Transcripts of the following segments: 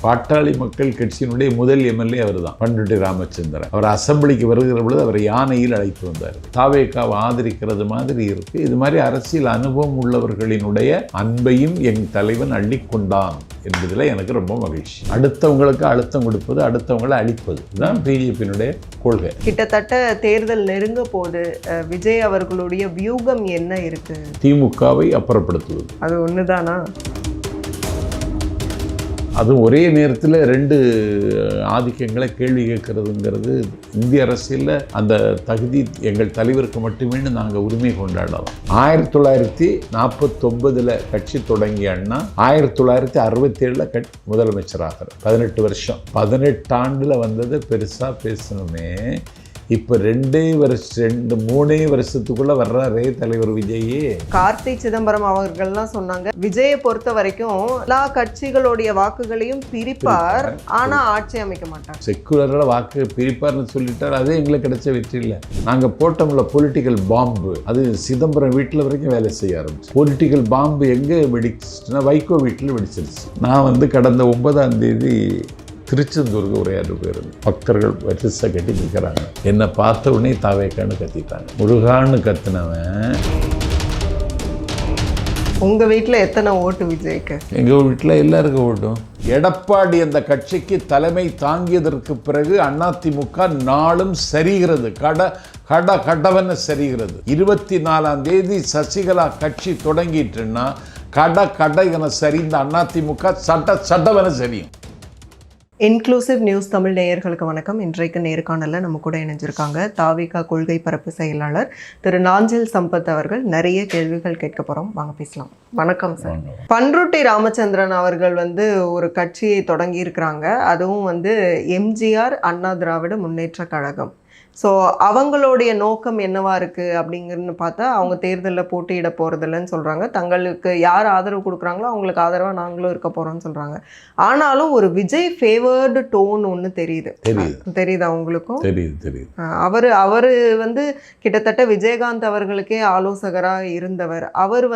பாட்டாளி மக்கள் கட்சியினுடைய முதல் எம்எல்ஏ அவர் தான், பண்ருட்டி ராமச்சந்திரன். அவர் அசம்பிளிக்கு வருகிற பொழுது அவர் யானையில் அழைத்து வந்தார். தாவேக்காவை ஆதரிக்கிறது மாதிரி இருக்கு. இது மாதிரி அரசியல் அனுபவம் உள்ளவர்களினுடைய அன்பையும் என் தலைவன் அள்ளிக்கொண்டான் என்பதில் எனக்கு ரொம்ப மகிழ்ச்சி. அடுத்தவங்களுக்கு அழுத்தம் கொடுப்பது, அடுத்தவங்களை அழிப்பது தான் பிஜேபியினுடைய கொள்கை. கிட்டத்தட்ட தேர்தல் நெருங்க போது விஜய் அவர்களுடைய வியூகம் என்ன இருக்கு? திமுகவை அப்புறப்படுத்துவது. அது ஒண்ணுதானா? அதுவும் ஒரே நேரத்தில் ரெண்டு ஆதிக்கங்களை கேள்வி கேட்கறதுங்கிறது இந்திய அரசியலில் அந்த தகுதி எங்கள் தலைவருக்கு மட்டுமே நாங்கள் உரிமை கொண்டாடலாம். 1949 கட்சி தொடங்கிய அண்ணா 1967 முதலமைச்சராகிறார். 18 வருஷம், 18 ஆண்டில் வந்ததை பெருசாக பேசணுமே. இப்போ 3 வருஷத்துக்குள்ள வர்றாரே தலைவர் விஜய். கார்த்தி சிதம்பரம் அவர்கள்லாம் சொன்னாங்க, விஜயை பொறுத்த வரைக்கும் எல்லா கட்சிகளுடைய வாக்குகளையும் பிரிப்பார், ஆனா ஆட்சி அமைக்க மாட்டார். செக்குலரில் வாக்கு பிரிப்பார்னு சொல்லிட்டார். அதே எங்களுக்கு கிடைச்ச வெற்றி இல்லை. நாங்கள் போட்டோம்ல பொலிட்டிக்கல் பாம்பு, அது சிதம்பரம் வீட்டில் வரைக்கும் வேலை செய்ய ஆரம்பிச்சு. பொலிட்டிக்கல் பாம்பு எங்கே வெடிச்சுன்னா வைகோ வீட்டில் வெடிச்சிருச்சு. நான் கடந்த 9ஆம் தேதி திருச்செந்தூருக்கு உரையாற்ற போயிருந்தேன். பக்தர்கள் வரிசை கட்டி நிற்கிறாங்க. என்னை பார்த்த உடனே தாவேக்கான்னு கத்திட்டாங்க. முருகான்னு கத்தினவன். உங்க வீட்டில் எத்தனை ஓட்டு விஜய்க்கு? எங்கள் வீட்டில் எல்லாருக்கும் ஓட்டும். எடப்பாடி அந்த கட்சிக்கு தலைமை தாங்கியதற்கு பிறகு அதிமுக நாளும் சரிகிறது. கடவன சரிகிறது. 24ஆம் தேதி சசிகலா கட்சி தொடங்கிட்டுன்னா கடை சரிந்த அதிமுக சட்டவன சரியும். இன்க்ளூசிவ் நியூஸ் தமிழ் நேயர்களுக்கு வணக்கம். இன்றைக்கு நேர்காணலில் நம்ம கூட இணைஞ்சிருக்காங்க தாவேகா கொள்கை பரப்பு செயலாளர் திரு நாஞ்சில் சம்பத் அவர்கள். நிறைய கேள்விகள் கேட்க போகிறோம், வாங்க பேசலாம். வணக்கம் சார். பண்ருட்டி ராமச்சந்திரன் அவர்கள் ஒரு கட்சியை தொடங்கி இருக்கிறாங்க. அதுவும் எம்ஜிஆர் அண்ணா திராவிட முன்னேற்ற கழகம். ஸோ அவங்களுடைய நோக்கம் என்னவா இருக்குது அப்படிங்கிறன்னு பார்த்தா, அவங்க தேர்தலில் போட்டியிட போகிறதில்லன்னு சொல்கிறாங்க. தங்களுக்கு யார் ஆதரவு கொடுக்குறாங்களோ அவங்களுக்கு ஆதரவாக நாங்களும் இருக்க போகிறோம்னு சொல்கிறாங்க. ஆனாலும் ஒரு விஜய் ஃபேவர்டு டோன் ஒன்று தெரியுது அவங்களுக்கும். தெரியுது. அவர் கிட்டத்தட்ட விஜயகாந்த் அவர்களுக்கே ஆலோசகராக இருந்தவர். அவர்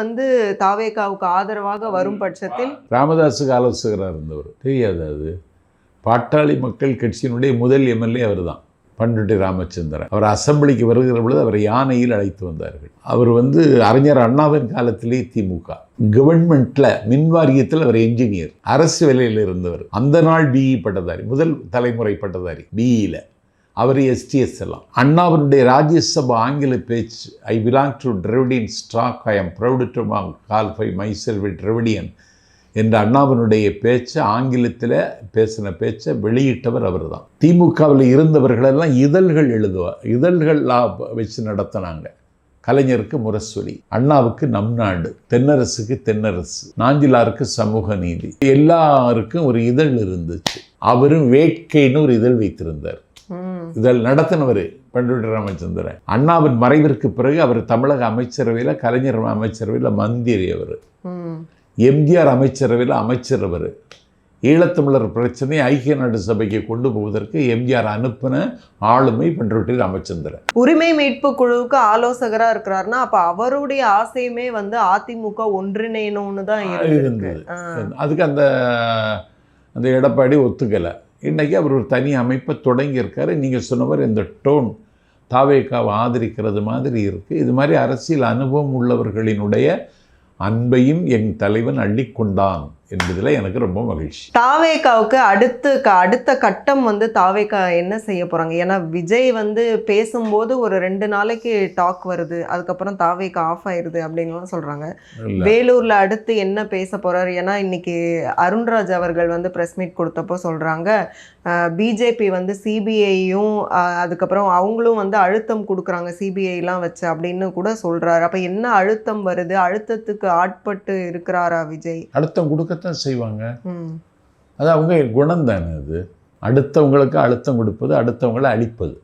தாவேகாவுக்கு ஆதரவாக வரும் பட்சத்தில் ராமதாஸுக்கு ஆலோசகராக இருந்தவர். தெரியாது. அது பாட்டாளி மக்கள் கட்சியினுடைய முதல் எம்எல்ஏ அவர் தான், பண்ருட்டி ராமச்சந்திரன். அவர் அசம்பிளிக்கு வருகிற பொழுது அவர் யானையில் அழைத்து வந்தார்கள். அவர் அறிஞர் அண்ணாவின் காலத்திலே திமுக கவர்மெண்ட்டில் மின்வாரியத்தில் அவர் என்ஜினியர், அரசு வேலையில் இருந்தவர். அந்த நாள் பிஇ பட்டதாரி, முதல் தலைமுறை பட்டதாரி பிஇயில். அவர் எஸ்டிஎஸ் எல்லாம். அண்ணாவினுடைய ராஜ்யசபா ஆங்கில பேச்சு, I belong to Dravidian stock, I am proud to call ஃபை மை செல்ஃப் டிரெவிடியன் என்ற அண்ணாவினுடைய பேச்சை, ஆங்கிலத்தில் பேசின பேச்சை வெளியிட்டவர் அவர் தான். திமுகவில் இருந்தவர்களெல்லாம் இதழ்கள் வச்சு நடத்தினாங்க. கலைஞருக்கு முரசொலி, அண்ணாவுக்கு நம் நாடு, தென்னரசுக்கு தென்னரசு, நாஞ்சிலாருக்கு சமூக நீதி, எல்லாருக்கும் ஒரு இதழ் இருந்துச்சு. அவரும் வேட்கைன்னு ஒரு இதழ் வைத்திருந்தார். இதழ் நடத்தினவர் பண்ருட்டி ராமச்சந்திரன். அண்ணாவின் மறைவிற்கு பிறகு அவர் தமிழக அமைச்சரவையில், கலைஞர் அமைச்சரவையில் மந்திரி, அவர் எம்ஜிஆர் அமைச்சரவையில் அமைச்சர். அவர் ஈழத்தமிழர் பிரச்சனையை ஐக்கிய நாடு சபைக்கு கொண்டு போவதற்கு எம்ஜிஆர் அனுப்பின ஆளுமை பண்ருட்டி ராமச்சந்திரன். உரிமை மீட்பு குழுவுக்கு ஆலோசகராக இருக்கிறாருன்னா அப்போ அவருடைய ஆசையுமே அதிமுக ஒன்றிணையணும்னு தான் இருந்தது. அதுக்கு அந்த எடப்பாடி ஒத்துக்கலை. இன்றைக்கி அவர் ஒரு தனி அமைப்பை தொடங்கியிருக்காரு. நீங்கள் சொன்னவர் இந்த டோன் தாவேக்காவை ஆதரிக்கிறது மாதிரி இருக்குது. இது மாதிரி அரசியல் அனுபவம் உள்ளவர்களினுடைய அன்பையும் என் தலைவன் அள்ளிக்கொண்டான் என்பதில் எனக்கு ரொம்ப மகிழ்ச்சி. தாவேகாவுக்கு அடுத்த கட்டம் தாவேகா என்ன செய்ய போகிறாங்க? ஏன்னா விஜய் பேசும்போது ஒரு 2 நாளைக்கு டாக் வருது, அதுக்கப்புறம் தாவேகா ஆஃப் ஆயிடுது அப்படின்லாம் சொல்கிறாங்க. வேலூரில் அடுத்து என்ன பேச போகிறார்? ஏன்னா இன்னைக்கு அருண்ராஜ் அவர்கள் ப்ரெஸ் மீட் கொடுத்தப்போ சொல்கிறாங்க, பிஜேபி சிபிஐயும் அதுக்கப்புறம் அவங்களும் அழுத்தம் கொடுக்குறாங்க சிபிஐலாம் வச்சு அப்படின்னு கூட சொல்கிறாரு. அப்போ என்ன அழுத்தம் வருது? அழுத்தத்துக்கு ஆட்பட்டு இருக்கிறாரா விஜய்? அழுத்தம் கொடுக்கத்தான் செய்வாங்க. அது அவங்க குணம் தானே. அது அடுத்தவங்களுக்கு அழுத்தம் கொடுப்பது, அடுத்தவங்களை அழிப்பது,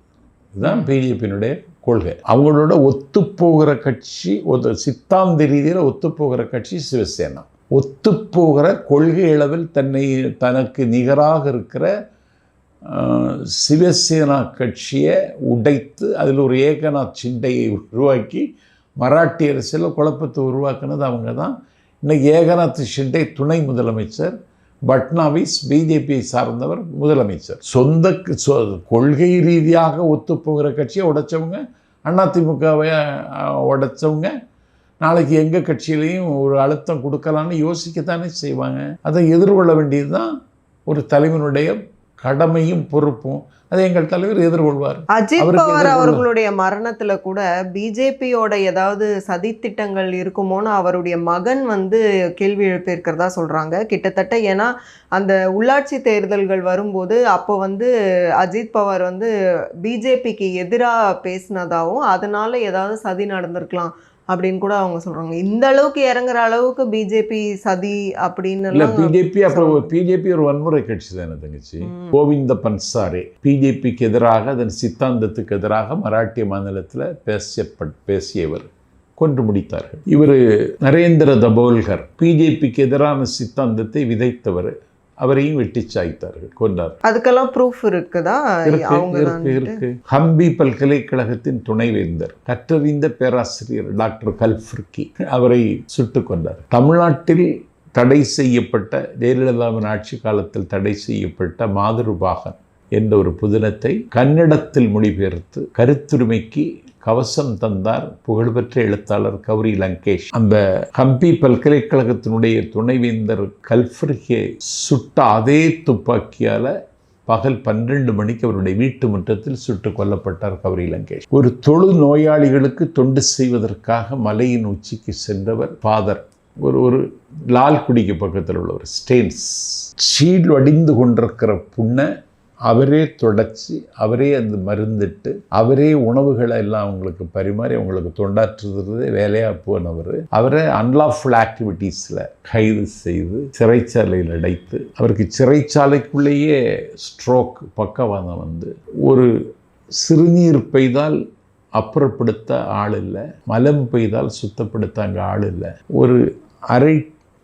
இதுதான் பிஜேபியினுடைய கொள்கை. அவங்களோட ஒத்துப்போகிற கட்சி, சித்தாந்த ரீதியில் ஒத்துப்போகிற கட்சி சிவசேனா. ஒத்துப்போகிற கொள்கை அளவில் தனக்கு நிகராக இருக்கிற சிவசேனா கட்சியை உடைத்து அதில் ஒரு ஏகநாத் சிண்டையை உருவாக்கி மராட்டிய அரசியலில் குழப்பத்தை உருவாக்குனது அவங்க தான். இன்றைக்கி ஏகநாத் ஷிண்டே துணை முதலமைச்சர், பட்னாவிஸ் பிஜேபியை சார்ந்தவர் முதலமைச்சர். கொள்கை ரீதியாக ஒத்துப்போகிற கட்சியை உடைச்சவங்க, அதிமுகவை உடைச்சவங்க நாளைக்கு எங்கள் கட்சியிலையும் ஒரு அழுத்தம் கொடுக்கலான்னு யோசிக்கத்தானே செய்வாங்க. அதை எதிர்கொள்ள வேண்டியது தான் ஒரு தலைவனுடைய கடமையும் பொறுப்பும். அதை எங்கள் தலைவர் எதிர்கொள்வார். அஜித் பவார் அவர்களுடைய மரணத்துல கூட பிஜேபியோட ஏதாவது சதித்திட்டங்கள் இருக்குமோன்னு அவருடைய மகன் கேள்வி எழுப்பியிருக்கிறதா சொல்றாங்க. கிட்டத்தட்ட ஏன்னா அந்த உள்ளாட்சி தேர்தல்கள் வரும்போது அப்போ அஜித் பவார் பிஜேபிக்கு எதிராக பேசினதாகவும் அதனால ஏதாவது சதி நடந்திருக்கலாம் அப்படின்னு கூட அவங்க சொல்றாங்க. இந்த அளவுக்கு இறங்குற அளவுக்கு பிஜேபி சதி அப்படின்னு இல்ல. பிஜேபி ஒரு வன்முறை கட்சி தானே தங்கச்சி. கோவிந்த பன்சாரே பிஜேபிக்கு எதிராக, அதன் சித்தாந்தத்துக்கு எதிராக மராட்டிய மாநிலத்தில் பேசியவர் கொன்று முடித்தார்கள். இவர் நரேந்திர தபோல்கர் பிஜேபிக்கு எதிரான சித்தாந்தத்தை விதைத்தவர். அவரையும் வெட்டி சாய்த்தார்கள், கொண்டார். அதுக்கெல்லாம் ப்ரூஃப் இருக்குதா? இருக்கு. ஹம்பி பல்கலைக்கழகத்தின் துணைவேந்தர், கற்றறிந்த பேராசிரியர் டாக்டர் கல்ஃபுர்கி அவரை சுட்டுக் கொண்டார். தமிழ்நாட்டில் தடை செய்யப்பட்ட, ஜெயலலிதாவின் ஆட்சி காலத்தில் தடை செய்யப்பட்ட மாதுருபாகன் என்ற ஒரு புதினத்தை கன்னடத்தில் மொழிபெயர்த்து கருத்துரிமைக்கு கவசம் தந்தார் புகழ்பெற்ற எழுத்தாளர் கௌரி லங்கேஷ். அந்த ஹம்பி பல்கலைக்கழகத்தினுடைய துணைவேந்தர் கல்ஃபுர்கே சுட்ட அதே துப்பாக்கியால் பகல் 12 மணிக்கு அவருடைய வீட்டு முற்றத்தில் சுட்டுக் கொல்லப்பட்டார் கௌரி லங்கேஷ். ஒரு தொழு நோயாளிகளுக்கு தொண்டு செய்வதற்காக மலையின் உச்சிக்கு சென்றவர் ஃபாதர். ஒரு லால்குடிக்கு பக்கத்தில் உள்ள ஒரு ஸ்டேன்ஸ் சீல் வடிந்து கொண்டிருக்கிற புண்ணை அவரே தொடச்சி, அவரே அந்த மருந்திட்டு, அவரே உணவுகளை எல்லாம் அவங்களுக்கு பரிமாறி அவங்களுக்கு தொண்டாற்றுறது வேலையாக போனவர். அவரை அன்லாஃபுல் ஆக்டிவிட்டீஸில் கைது செய்து சிறைச்சாலையில் அடைத்து, அவருக்கு சிறைச்சாலைக்குள்ளேயே ஸ்ட்ரோக் பக்கவாதம் ஒரு சிறுநீர் பெய்தால் அப்புறப்படுத்த ஆள் இல்லை, மலம் பெய்தால் சுத்தப்படுத்த அங்கே ஆள் இல்லை. ஒரு அரை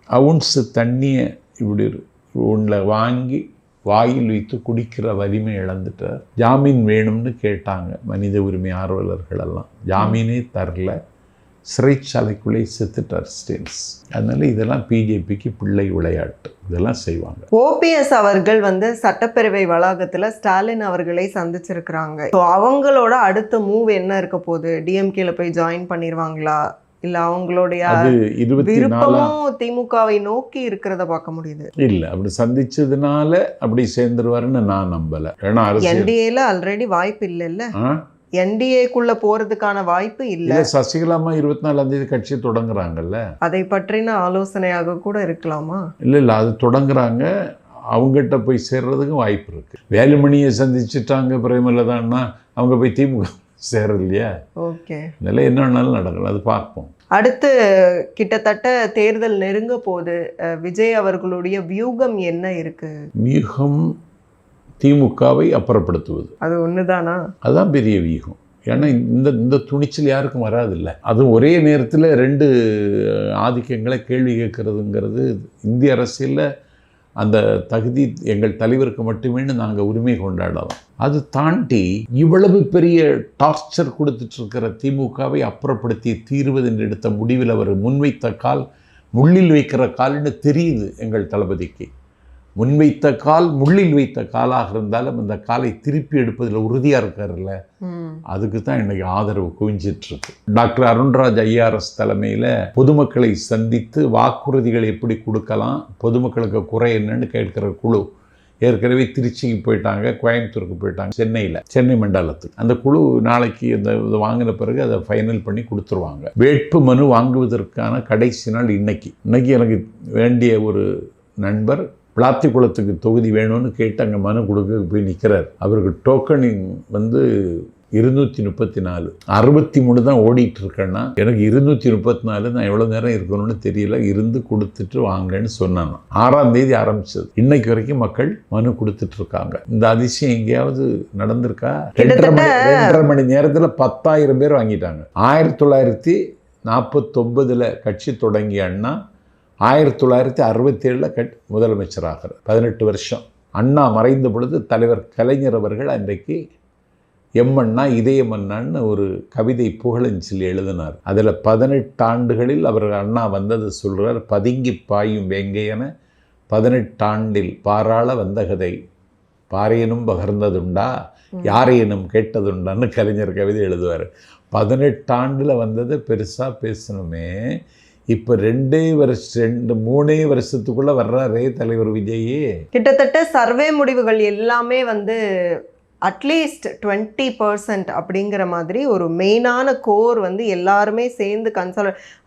அவுன்ஸு தண்ணியை இப்படி ஒன்றில் வாங்கி வாயில் வைத்து குடிக்கிற வலிமை இழந்துட்டார். ஜாமீன் வேணும்னு கேட்டாங்க மனித உரிமை ஆர்வலர்கள் எல்லாம், ஜாமீனே தரல, சிறைச்சாலைக்குள்ளே செத்துட்டார் ஸ்டேன்ஸ். அதனால இதெல்லாம் பிஜேபிக்கு பிள்ளை விளையாட்டு, இதெல்லாம் செய்வாங்க. ஓபிஎஸ் அவர்கள் சட்டப்பேரவை வளாகத்தில் ஸ்டாலின் அவர்களை சந்திச்சிருக்கிறாங்க. ஸோ அவங்களோட அடுத்த மூவ் என்ன இருக்க போகுது? டிஎம்கேல போய் ஜாயின் பண்ணிடுவாங்களா, இல்ல அவங்களுடைய விருப்பமும் திமுகவை நோக்கி இருக்கிறத பார்க்க முடியுது? இல்ல, அப்படி சந்திச்சதுனால அப்படி சேர்ந்துருவாருன்னு நான் நம்பல. ஏன்னா என்டிஏல ஆல்ரெடி வாய்ப்பு இல்லைல்ல, என்டிஏக்குள்ள போறதுக்கான வாய்ப்பு இல்ல. சசிகலாமா 24ஆம் தேதி கட்சி தொடங்குறாங்கல்ல, அதை பற்றின ஆலோசனையாக கூட இருக்கலாமா? இல்ல அது தொடங்குறாங்க, அவங்ககிட்ட போய் சேர்றதுக்கும் வாய்ப்பு இருக்கு. வேலுமணியை சந்திச்சுட்டாங்க பிரேமலதான்னா அவங்க போய் திமுக சேர இல்லையா? ஓகே, இதெல்லாம் என்ன வேணாலும் நடக்கலாம், அது பார்ப்போம். அடுத்து கிட்டத்தட்ட தேர்தல் நெருங்க போது விஜய் அவர்களுடைய வியூகம் என்ன இருக்கு? வியூகம் திமுகவை அப்புறப்படுத்துவது, அது ஒண்ணுதானா? அதுதான் பெரிய வியூகம். ஏன்னா இந்த துணிச்சல் யாருக்கும் வராதில்லை. அதுவும் ஒரே நேரத்தில் 2 ஆதிக்கங்களை கேள்வி கேட்கறதுங்கிறது இந்திய அரசியலில் அந்த தகுதி எங்கள் தலைவருக்கு மட்டுமேன்னு நாங்கள் உரிமை கொண்டாடலாம். அது தாண்டி இவ்வளவு பெரிய டார்ச்சர் கொடுத்துட்ருக்கிற திமுகவை அப்புறப்படுத்தி தீர்வது என்று எடுத்த முடிவில் அவர் முன்வைத்த கால் முள்ளில் வைக்கிற கால்னு தெரியுது எங்கள் தளபதிக்கு. முன்வைத்த கால் முள்ளில் வைத்த காலாக இருந்தாலும் அந்த காலை திருப்பி எடுப்பதில் உறுதியாக இருக்காருல்ல, அதுக்கு தான் இன்றைக்கி ஆதரவு குவிஞ்சிட்ருக்கு. டாக்டர் அருண்ராஜ் ஐஆர்எஸ் தலைமையில் பொதுமக்களை சந்தித்து வாக்குறுதிகளை எப்படி கொடுக்கலாம், பொதுமக்களுக்கு குறை என்னன்னு கேட்கிற குழு ஏற்கனவே திருச்சிக்கு போயிட்டாங்க, கோயம்புத்தூருக்கு போயிட்டாங்க, சென்னை மண்டலத்துக்கு. அந்த குழு நாளைக்கு இந்த வாங்கின பிறகு அதை ஃபைனல் பண்ணி கொடுத்துருவாங்க. வேட்பு மனு வாங்குவதற்கான கடைசி நாள் இன்னைக்கு எனக்கு வேண்டிய ஒரு நண்பர் பிளாத்திக்குளத்துக்கு தொகுதி வேணும்னு கேட்டு அங்கே மனு கொடுக்க போய் நிற்கிறார். அவருக்கு டோக்கனிங் 234, 63 தான் ஓடிட்டு இருக்கேன்னா எனக்கு 234 நான் எவ்வளோ நேரம் இருக்கணும்னு தெரியல, இருந்து கொடுத்துட்டு வாங்கன்னு சொன்னான். 6ஆம் தேதி ஆரம்பிச்சது, இன்னைக்கு வரைக்கும் மக்கள் மனு கொடுத்துட்டு இருக்காங்க. இந்த அதிசயம் எங்கேயாவது நடந்திருக்கா? 2.5 மணி நேரத்தில் 10,000 பேர் வாங்கிட்டாங்க. 1949 கட்சி தொடங்கிய அண்ணா 1967 முதலமைச்சராகிறார். 18 வருஷம். அண்ணா மறைந்த பொழுது தலைவர் கலைஞர் அவர்கள் அன்றைக்கு எம்மண்ணா இதயமண்ணான்னு ஒரு கவிதை புகழஞ்சொல்லி எழுதினார். அதில் 18 ஆண்டுகளில் அவர் அண்ணா வந்தது சொல்கிறார். பதுங்கி பாயும் வேங்கையென 18 ஆண்டில் பாராள வந்த கதை பாறையனும் பகர்ந்ததுண்டா யாரையனும் கேட்டதுண்டான்னு கலைஞர் கவிதை எழுதுவார். 18 ஆண்டில் வந்ததை பெருசாக பேசணுமே, இப்போ 3 வருஷத்துக்குள்ளே வர்றாரே தலைவர் விஜய். கிட்டத்தட்ட சர்வே முடிவுகள் எல்லாமே வந்து அட்லீஸ்ட் 20% அப்படிங்கிற மாதிரி ஒரு மெயினான கோர் வந்து எல்லாருமே சேர்ந்து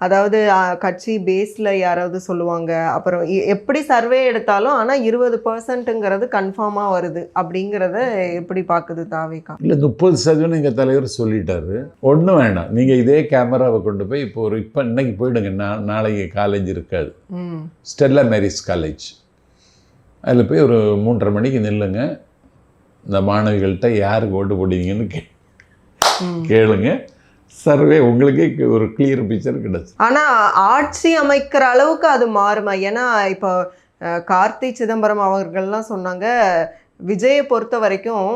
அதாவது கட்சி பேஸில் யாராவது சொல்லுவாங்க, அப்புறம் எப்படி சர்வே எடுத்தாலும் ஆனால் 20%ங்கிறது கன்ஃபார்மாக வருது அப்படிங்கிறத எப்படி பார்க்குது தாவேகா? இல்லை 30% எங்கள் தலைவர் சொல்லிட்டாரு. ஒன்றும் வேண்டாம், நீங்கள் இதே கேமராவை கொண்டு போய் இப்போ இன்னைக்கு போயிடுங்க, நாளைக்கு காலேஜ் இருக்காது, ஸ்டெல்லா மேரிஸ் காலேஜ், அதில் போய் ஒரு 3:30 மணிக்கு நில்லுங்க. இந்த மாணவிகள்கிட்ட யாருக்கு ஓட்டு போடுவீங்கன்னு கேளுங்க. சர்வே உங்களுக்கே ஒரு கிளியர் பிக்சர் கிடைச்சு. ஆனால் ஆட்சி அமைக்கிற அளவுக்கு அது மாறுமா? ஏன்னா இப்போ கார்த்தி சிதம்பரம் அவர்கள்லாம் சொன்னாங்க, விஜயை பொறுத்த வரைக்கும்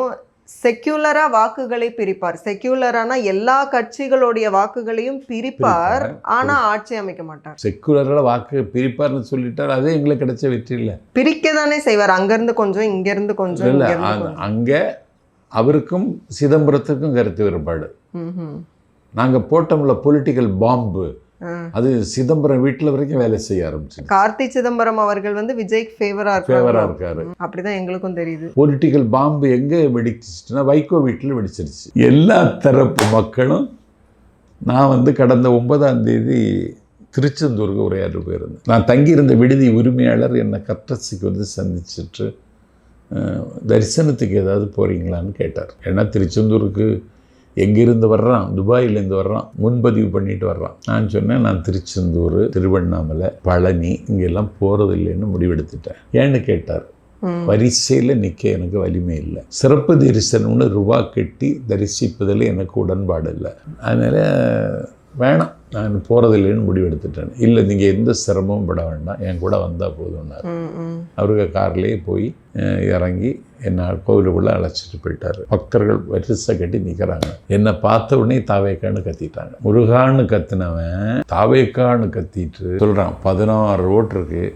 செக்யூலராக வாக்குகளை பிரிப்பார். செக்யூலரானா எல்லா கட்சிகளுடைய வாக்குகளையும் பிரிப்பார், ஆனால் ஆட்சி அமைக்க மாட்டார். செக்யூலராக வாக்கு பிரிப்பார்னு சொல்லிட்டார், அதே எங்களுக்கு கிடைச்ச வெற்றி இல்லை. பிரிக்க தானே செய்வார், அங்கேருந்து கொஞ்சம் இங்கேருந்து கொஞ்சம். இல்லை, அங்கே அவருக்கும் சிதம்பரத்துக்கும் கருத்து வேறுபாடு. நாங்கள் போட்டோம்ல பொலிட்டிக்கல் பாம்பு, அது சிதம்பரம் வீட்டில் வரைக்கும் வேலை செய்ய ஆரம்பிச்சு. கார்த்தி சிதம்பரம் அவர்கள் வந்து விஜய்க்கு ஃபேவரா இருக்காரு, அப்படிதான் எங்களுக்கும் தெரியுது. பொலிட்டிக்கல் பாம்பு எங்கே வெடிச்சிச்சுன்னா வைகோ வீட்டில் வெடிச்சிருச்சு. எல்லா தரப்பு மக்களும், நான் வந்து கடந்த 9ஆம் தேதி திருச்செந்தூருக்கு உரையாற்ற போயிருந்தேன். நான் தங்கியிருந்த விடுதி உரிமையாளர் என்னை கட்டசிக்கு வந்து சந்திச்சுட்டு தரிசனத்துக்கு ஏதாவது போகிறீங்களான்னு கேட்டார். ஏன்னா திருச்செந்தூருக்கு எங்கேருந்து வர்றான், துபாயிலேருந்து வர்றான், முன்பதிவு பண்ணிட்டு வர்றான். நான் சொன்னேன், நான் திருச்செந்தூர், திருவண்ணாமலை, பழனி இங்கெல்லாம் போகிறது இல்லைன்னு முடிவெடுத்துட்டேன். ஏன்னு கேட்டார். வரிசையில் நிற்க எனக்கு வலிமை இல்லை, சிறப்பு தரிசனம்னு ரூபா கட்டி தரிசிப்பதில் எனக்கு உடன்பாடு இல்லை, அதனால் வேணாம், நான் போகிறதில்லைன்னு முடிவெடுத்துட்டேன். இல்லை, நீங்கள் எந்த சிரமமும் பட வேண்டாம், என் கூட வந்தால் போதும்னார். அவருக்கு கார்லேயே போய் இறங்கி என்னை கோவிலுக்குள்ளே அழைச்சிட்டு போயிட்டார். பக்தர்கள் வரிசை கட்டி நிற்கிறாங்க. என்னை பார்த்த உடனே தாவேக்கான்னு கத்திட்டாங்க. முருகான்னு கத்தினவன் தாவேக்கான்னு கத்திட்டு சொல்கிறான், 16 ஓட்டு இருக்குது,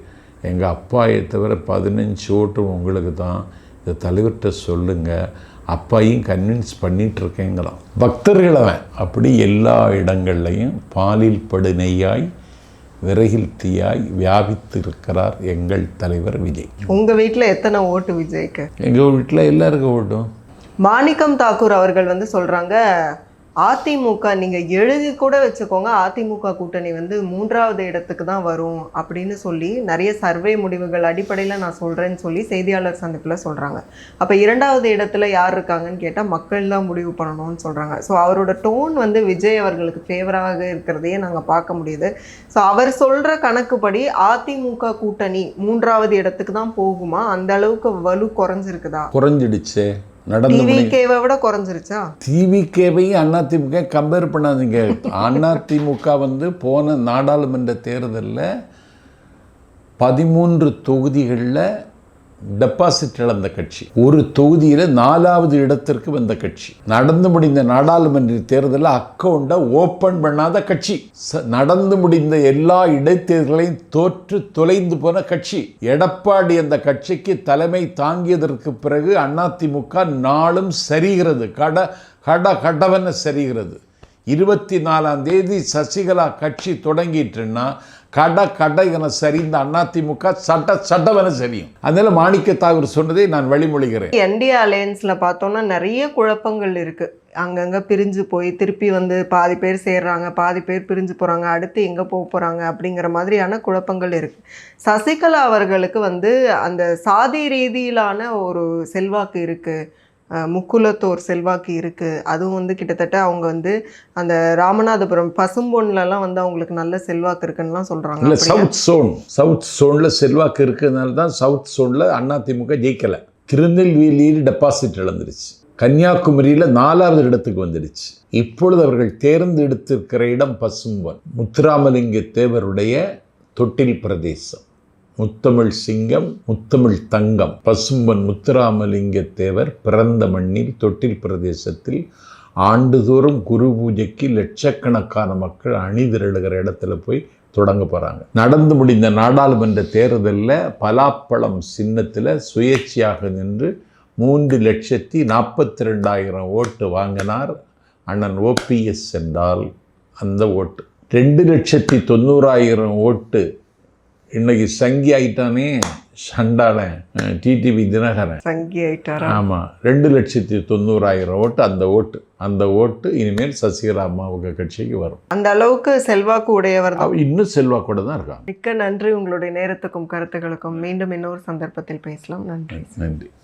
எங்கள் அப்பாயை தவிர 15 ஓட்டும் உங்களுக்கு தான், இந்த தலைவர்கிட்ட சொல்லுங்கள், அப்பாயும் கன்வின்ஸ் பண்ணிகிட்ருக்கேங்கிறான். பக்தர்கள் அவன் அப்படி எல்லா இடங்கள்லையும் பாலில் படு நெய்யாய் விறகில் தீயாய் வியாபித்து இருக்கிறார் எங்கள் தலைவர் விஜய். உங்கள் வீட்டில் எத்தனை ஓட்டு விஜய்க்கு? எங்கள் வீட்டில் எல்லாருக்கும் ஓட்டும். மாணிக்கம் தாக்கூர் அவர்கள் வந்து சொல்கிறாங்க, அதிமுக நீங்கள் எழுதி கூட வச்சுக்கோங்க, அதிமுக கூட்டணி வந்து 3வது இடத்துக்கு தான் வரும் அப்படின்னு சொல்லி நிறைய சர்வே முடிவுகள் அடிப்படையில் நான் சொல்கிறேன்னு சொல்லி செய்தியாளர் சந்திப்பில் சொல்கிறாங்க. அப்போ 2வது இடத்துல யார் இருக்காங்கன்னு கேட்டால் மக்கள் தான் முடிவு பண்ணணும்னு சொல்கிறாங்க. ஸோ அவரோட டோன் வந்து விஜய் அவர்களுக்கு ஃபேவராக இருக்கிறதையே நாங்கள் பார்க்க முடியுது. ஸோ அவர் சொல்கிற கணக்குப்படி அதிமுக கூட்டணி 3வது இடத்துக்கு தான் போகுமா? அந்த அளவுக்கு வலு குறைஞ்சிருக்குதா? குறைஞ்சிடுச்சு. டிவிகேவை விட குறைஞ்சிருச்சா? டிவிகேவையும் அதிமுக கம்பேர் பண்ணாதீங்க. அதிமுக வந்து போன நாடாளுமன்ற தேர்தலில் 13 தொகுதிகளில் டெபாசிட் இழந்த கட்சி, ஒரு தொகுதியில் 4வது இடத்திற்கு வந்த கட்சி, நடந்து முடிந்த நாடாளுமன்ற தேர்தலில் அக்கௌண்ட்டை ஓப்பன் பண்ணாத கட்சி, நடந்து முடிந்த எல்லா இடைத்தேர்தலையும் தோற்று தொலைந்து போன கட்சி. எடப்பாடி அந்த கட்சிக்கு தலைமை தாங்கியதற்கு பிறகு அதிமுக நாளும் சரிகிறது, கடவன சரிகிறது. 24ஆம் தேதி சசிகலா கட்சி தொடங்கிட்டுன்னா கடை என சரிந்த அதிமுக சட்டவென சரியும். அதனால மாணிக்க தாக்கூர் சொன்னதை நான் வழிமொழிகிறேன். என்டிஏ அலையன்ஸில் பார்த்தோம்னா நிறைய குழப்பங்கள் இருக்குது. அங்கங்கே பிரிஞ்சு போய் திருப்பி வந்து பாதி பேர் சேர்றாங்க, பாதி பேர் பிரிஞ்சு போகிறாங்க, அடுத்து எங்கே போக போகிறாங்க அப்படிங்கிற மாதிரியான குழப்பங்கள் இருக்குது. சசிகலா அவர்களுக்கு வந்து அந்த சாதி ரீதியிலான ஒரு செல்வாக்கு இருக்குது, முக்குலத்தோர் செல்வாக்கு இருக்குது. அதுவும் வந்து கிட்டத்தட்ட அவங்க வந்து அந்த ராமநாதபுரம் பசும்பொன்லலாம் வந்து அவங்களுக்கு நல்ல செல்வாக்கு இருக்குன்னுலாம் சொல்கிறாங்க. இல்லை, சவுத் சோனில் செல்வாக்கு இருக்கிறதுனால தான் சவுத் சோனில் அதிமுக ஜெயிக்கலை. திருநெல்வேலியில் டெபாசிட் இழந்துருச்சு, கன்னியாகுமரியில் 4வது இடத்துக்கு வந்துடுச்சு. இப்பொழுது அவர்கள் தேர்ந்தெடுத்திருக்கிற இடம் பசும்பொன், முத்துராமலிங்க தேவருடைய தொட்டில் பிரதேசம். முத்தமிழ் சிங்கம், முத்தமிழ் தங்கம், பசும்பொன் முத்துராமலிங்க தேவர் பிறந்த மண்ணில் தொட்டில் பிரதேசத்தில் ஆண்டுதோறும் குரு பூஜைக்கு லட்சக்கணக்கான மக்கள் அணிதிரளுகிற இடத்துல போய் தொடங்க போகிறாங்க. நடந்து முடிந்த நாடாளுமன்ற தேர்தலில் பலாப்பழம் சின்னத்தில் சுயேட்சையாக நின்று 3,42,000 ஓட்டு வாங்கினார் அண்ணன் ஓபிஎஸ் என்றால் அந்த ஓட்டு. 2,90,000 ஓட்டு இன்னைக்கு சங்கி ஆயிட்டானே சண்டாளன் டிடிவி தினகரன் சங்கி ஆயிட்டாரா? ஆமாம், 2,90,000 ஓட்டு. அந்த ஓட்டு இனிமேல் சசிகலா அம்மாவுக்கு கட்சிக்கு வரும். அந்த அளவுக்கு செல்வாக்கு உடையவர் தான். இன்னும் செல்வாக்கூட தான் இருக்காங்க. மிக்க நன்றி உங்களுடைய நேரத்துக்கும் கருத்துக்களுக்கும். மீண்டும் இன்னொரு சந்தர்ப்பத்தில் பேசலாம். நன்றி. நன்றி.